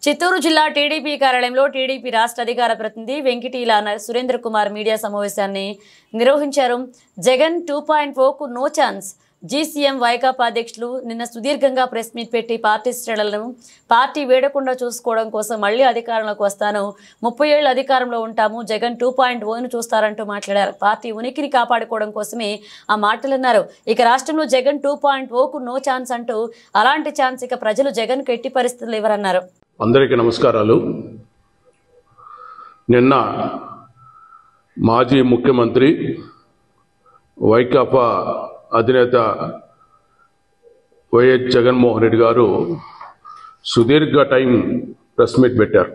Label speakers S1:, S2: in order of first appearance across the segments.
S1: చిత్తూరు జిల్లా టీడీపీ కార్యాలయంలో టీడీపీ రాష్ట్ర అధికార ప్రతినిధి వెంకటీల సురేంద్ర కుమార్ మీడియా సమావేశాన్ని నిర్వహించారు. జగన్ 2.0కు నో ఛాన్స్. జీసీఎం వైకాపా అధ్యక్షులు నిన్న సుదీర్ఘంగా ప్రెస్ మీట్ పెట్టి పార్టీ శ్రేణులను పార్టీ వేడకుండా చూసుకోవడం కోసం మళ్లీ అధికారంలోకి వస్తాను, 30 ఏళ్ల అధికారంలో ఉంటాము, జగన్ 2.0ను చూస్తారంటూ మాట్లాడారు. పార్టీ ఉనికిని కాపాడుకోవడం కోసమే ఆ మాటలన్నారు. ఇక రాష్ట్రంలో జగన్ 2.0కు నో ఛాన్స్ అంటూ అలాంటి ఛాన్స్ ఇక ప్రజలు జగన్కు ఎట్టి పరిస్థితులు ఇవ్వరన్నారు.
S2: అందరికీ నమస్కారాలు. నిన్న మాజీ ముఖ్యమంత్రి వైకాపా అధినేత వైఎస్ జగన్మోహన్ రెడ్డి గారు సుదీర్ఘ టైం ప్రెస్ మీట్ పెట్టారు.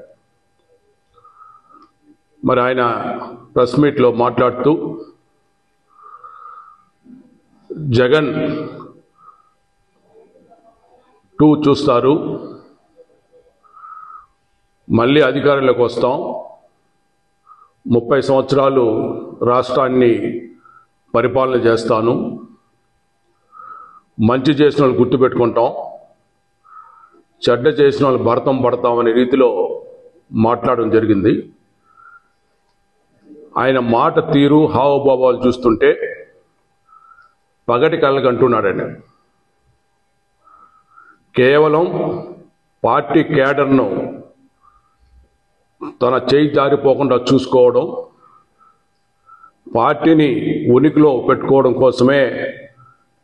S2: మరి ఆయన ప్రెస్ మీట్లో మాట్లాడుతూ జగన్ 2 చూస్తారు, మళ్ళీ అధికారంలోకి వస్తాం, 30 సంవత్సరాలు రాష్ట్రాన్ని పరిపాలన చేస్తాను, మంచి చేసిన వాళ్ళు గుర్తుపెట్టుకుంటాం, చెడ్డ చేసిన వాళ్ళు భరతం పడతాం అనే రీతిలో మాట్లాడడం జరిగింది. ఆయన మాట తీరు హావభావాలు చూస్తుంటే పగటి కళ్ళకంటున్నాడండి. కేవలం పార్టీ క్యాడర్ను తన చేయి జారిపోకుండా చూసుకోవడం, పార్టీని ఉనికిలో పెట్టుకోవడం కోసమే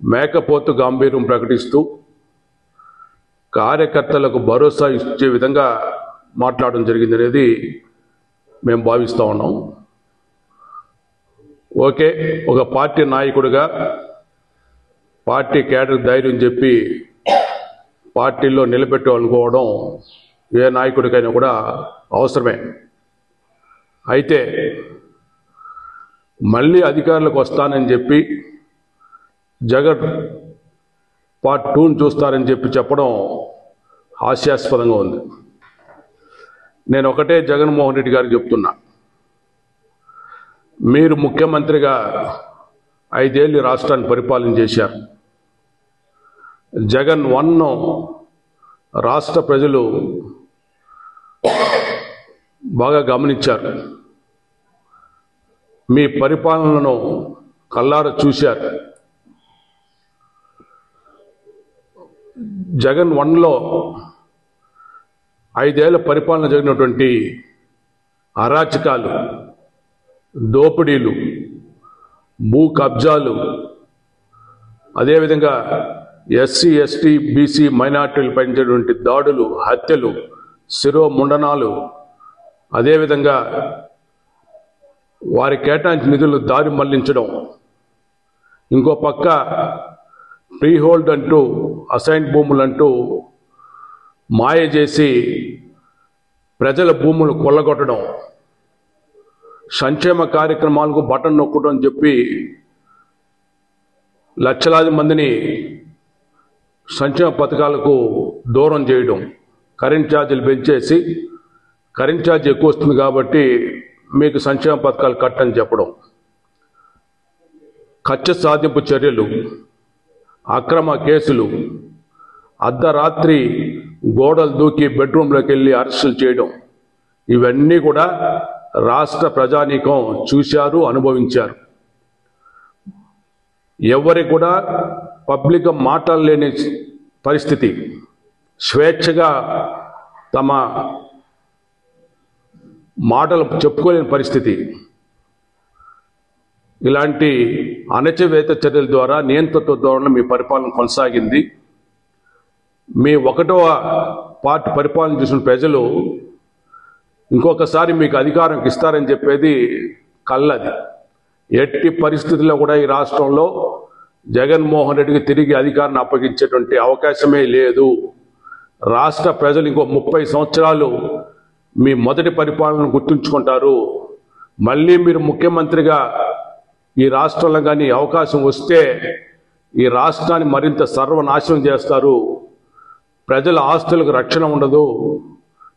S2: మేకపోతు గాంభీర్యం ప్రకటిస్తూ కార్యకర్తలకు భరోసా ఇచ్చే విధంగా మాట్లాడడం జరిగింది అనేది మేము భావిస్తూ ఉన్నాం. ఓకే, ఒక పార్టీ నాయకుడిగా పార్టీ క్యాడర్ ధైర్యం చెప్పి పార్టీలో నిలబెట్టాలనుకోవడం ఏ నాయకుడికైనా కూడా అవసరమే. అయితే మళ్ళీ అధికారులకు వస్తానని చెప్పి జగన్ పార్ట్ 2ను చూస్తారని చెప్పడం హాస్యాస్పదంగా ఉంది. నేను ఒకటే జగన్మోహన్ రెడ్డి గారికి చెప్తున్నా, మీరు ముఖ్యమంత్రిగా 5 ఏళ్ళు రాష్ట్రాన్ని పరిపాలన చేశారు. జగన్ 1 రాష్ట్ర ప్రజలు బాగా గమనించారు, మీ పరిపాలనను కళ్ళారా చూశారు. జగన్ 1లో 5 ఏళ్ల పరిపాలన జరిగినటువంటి అరాచకాలు, దోపిడీలు, భూ కబ్జాలు, అదేవిధంగా ఎస్సీ ఎస్టీ బీసీ మైనార్టీలు పైనటువంటి దాడులు, హత్యలు, శిరోముండనాలు, అదేవిధంగా వారి కేటాయించిన నిధులు దారి మళ్లించడం, ఇంకో పక్క ఫ్రీ హోల్డ్ అంటూ అసైన్ భూములంటూ మాయ చేసి ప్రజల భూములు కొల్లగొట్టడం, సంక్షేమ కార్యక్రమాలకు బటన్ నొక్కడం అని చెప్పి లక్షలాది మందిని సంక్షేమ పథకాలకు దూరం చేయడం, కరెంట్ ఛార్జీలు పెంచేసి కరెంట్ ఛార్జ్ ఎక్కువ వస్తుంది కాబట్టి మీకు సంక్షేమ పథకాలు కట్టని చెప్పడం, కక్ష సాధింపు చర్యలు, అక్రమ కేసులు, అర్ధరాత్రి గోడలు దూకి బెడ్రూమ్లోకి వెళ్ళి అరెస్టులు చేయడం, ఇవన్నీ కూడా రాష్ట్ర ప్రజానీకం చూశారు, అనుభవించారు. ఎవరికి కూడా పబ్లిక్గా మాట్లాడలేని పరిస్థితి, స్వేచ్ఛగా తమ మాటలు చెప్పుకోలేని పరిస్థితి, ఇలాంటి అణచివేత చర్యల ద్వారా, నియంత్రిత ద్వారా మీ పరిపాలన కొనసాగింది. మీ 1వ పార్టీ పరిపాలన చూసిన ప్రజలు ఇంకొకసారి మీకు అధికారం ఇస్తారని చెప్పేది కళ్ళది. ఎట్టి పరిస్థితుల్లో కూడా ఈ రాష్ట్రంలో జగన్మోహన్ రెడ్డికి తిరిగి అధికారాన్ని అప్పగించేటువంటి అవకాశమే లేదు. రాష్ట్ర ప్రజలు ఇంకో 30 సంవత్సరాలు మీ మొదటి పరిపాలనను గుర్తుంచుకుంటారు. మళ్ళీ మీరు ముఖ్యమంత్రిగా ఈ రాష్ట్రంలో కానీ అవకాశం వస్తే ఈ రాష్ట్రాన్ని మరింత సర్వనాశనం చేస్తారు. ప్రజల ఆస్తులకు రక్షణ ఉండదు,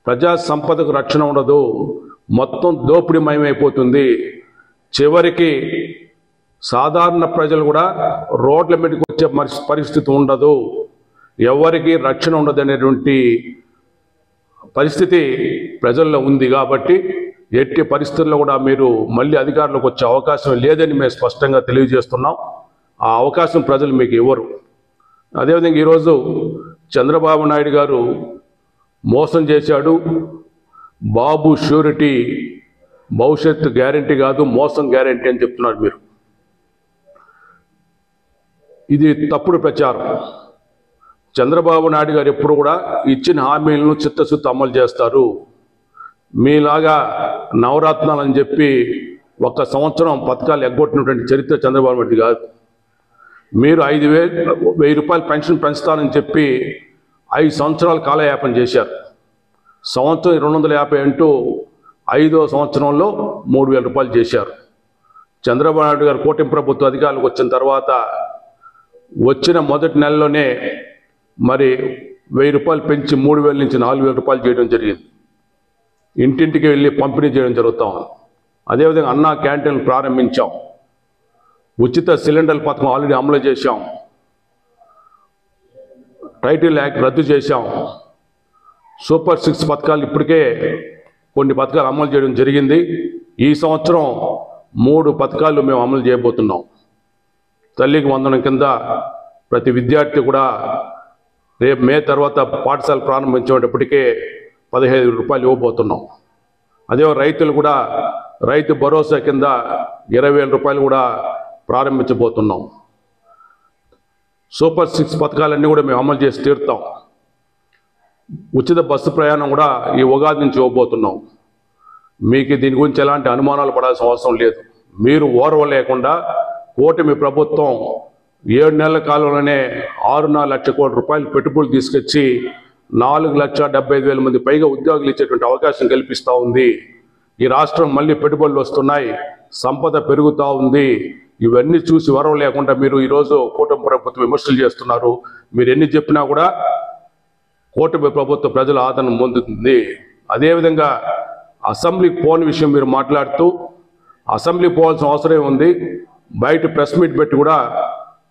S2: ప్రజా సంపదకు రక్షణ ఉండదు, మొత్తం దోపిడీమయమైపోతుంది. చివరికి సాధారణ ప్రజలు కూడా రోడ్ల మీదకి వచ్చే పరిస్థితి ఉండదు, ఎవరికి రక్షణ ఉండదనేటువంటి పరిస్థితి ప్రజల్లో ఉంది కాబట్టి ఎట్టి పరిస్థితుల్లో కూడా మీరు మళ్ళీ అధికారంలోకి వచ్చే అవకాశం లేదని మేము స్పష్టంగా తెలియజేస్తున్నాం. ఆ అవకాశం ప్రజలు మీకు ఇవ్వరు. అదేవిధంగా ఈరోజు చంద్రబాబు నాయుడు గారు మోసం చేశాడు, బాబు ష్యూరిటీ భవిష్యత్తు గ్యారంటీ కాదు మోసం గ్యారంటీ అని చెప్తున్నారు మీరు. ఇది తప్పుడు ప్రచారం. చంద్రబాబు నాయుడు గారు ఎప్పుడు కూడా ఇచ్చిన హామీలను చిత్తశుద్ధి అమలు చేస్తారు. మీలాగా నవరత్నాలు అని చెప్పి ఒక్క సంవత్సరం పథకాలు ఎగ్గొట్టినటువంటి చరిత్ర చంద్రబాబు నాయుడు కాదు. మీరు 1000 రూపాయలు పెన్షన్ పెంచుతానని చెప్పి 5 సంవత్సరాలు కాలయాపన చేశారు. సంవత్సరం 250 అంటూ 5వ సంవత్సరంలో 3000 రూపాయలు చేశారు. చంద్రబాబు నాయుడు గారు కూటమి ప్రభుత్వ అధికారులకు వచ్చిన తర్వాత వచ్చిన మొదటి నెలలోనే మరి 1000 రూపాయలు పెంచి 3000 నుంచి 4000 రూపాయలు చేయడం జరిగింది. ఇంటింటికి వెళ్ళి పంపిణీ చేయడం జరుగుతాం. అదేవిధంగా అన్నా క్యాంటీన్లు ప్రారంభించాం. ఉచిత సిలిండర్ల పథకం ఆల్రెడీ అమలు చేశాం. టైటిల్ యాక్ట్ రద్దు చేశాం. సూపర్ 6 పథకాలు ఇప్పటికే కొన్ని పథకాలు అమలు చేయడం జరిగింది. ఈ సంవత్సరం 3 పథకాలు మేము అమలు చేయబోతున్నాం. తల్లికి వందనం కింద ప్రతి విద్యార్థి కూడా రేపు మే తర్వాత పాఠశాల ప్రారంభించేటప్పటికే 15,000 రూపాయలు ఇవ్వబోతున్నాం. అదే రైతులు కూడా రైతు భరోసా కింద 20,000 రూపాయలు కూడా ప్రారంభించబోతున్నాం. సూపర్ 6 పథకాలన్నీ కూడా మేము అమలు చేసి తీరుతాం. ఉచిత బస్సు ప్రయాణం కూడా ఈ ఉగాది నుంచి ఇవ్వబోతున్నాం. మీకు దీని గురించి ఎలాంటి అనుమానాలు పడాల్సిన అవసరం లేదు. మీరు ఓర్వలేకుండా కూటమి ప్రభుత్వం 7 నెలల కాలంలోనే 6.5 లక్షల కోట్ల రూపాయలు పెట్టుబడులు తీసుకొచ్చి 4,75,000 మంది పైగా ఉద్యోగులు ఇచ్చేటువంటి అవకాశం కల్పిస్తూ ఉంది. ఈ రాష్ట్రం మళ్ళీ పెట్టుబడులు వస్తున్నాయి, సంపద పెరుగుతూ ఉంది. ఇవన్నీ చూసి వరం లేకుండా మీరు ఈరోజు కూటమి ప్రభుత్వం విమర్శలు చేస్తున్నారు. మీరు ఎన్ని చెప్పినా కూడా కూటమి ప్రభుత్వం ప్రజల ఆదరణ పొందుతుంది. అదేవిధంగా అసెంబ్లీకి పోని విషయం మీరు మాట్లాడుతూ అసెంబ్లీ పోవాల్సిన అవసరం ఉంది, బయట ప్రెస్ మీట్ పెట్టి కూడా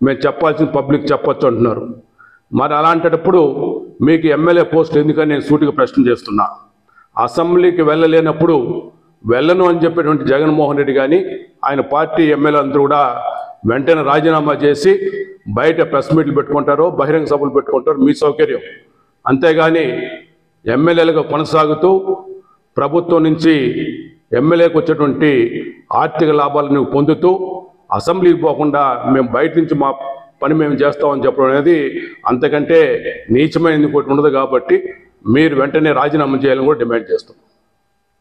S2: మేము చెప్పాల్సింది పబ్లిక్ చెప్పొచ్చు అంటున్నారు. మరి అలాంటప్పుడు మీకు ఎమ్మెల్యే పోస్ట్ ఎందుకని నేను సూటిగా ప్రశ్న చేస్తున్నా. అసెంబ్లీకి వెళ్ళలేనప్పుడు వెళ్ళను అని చెప్పేటువంటి జగన్మోహన్ రెడ్డి కానీ ఆయన పార్టీ ఎమ్మెల్యే అందరూ కూడా వెంటనే రాజీనామా చేసి బయట ప్రెస్ మీట్లు పెట్టుకుంటారు, బహిరంగ సభలు పెట్టుకుంటారు, మీ సౌకర్యం. అంతేగాని ఎమ్మెల్యేలుగా కొనసాగుతూ ప్రభుత్వం నుంచి ఎమ్మెల్యేకి వచ్చేటువంటి ఆర్థిక లాభాలను పొందుతూ అసెంబ్లీకి పోకుండా మేము బయట నుంచి మా పని మేము చేస్తామని చెప్పడం అనేది అంతకంటే నీచమైనది ఇంకోటి ఉండదు. కాబట్టి మీరు వెంటనే రాజీనామా చేయాలని కూడా డిమాండ్ చేస్తాం.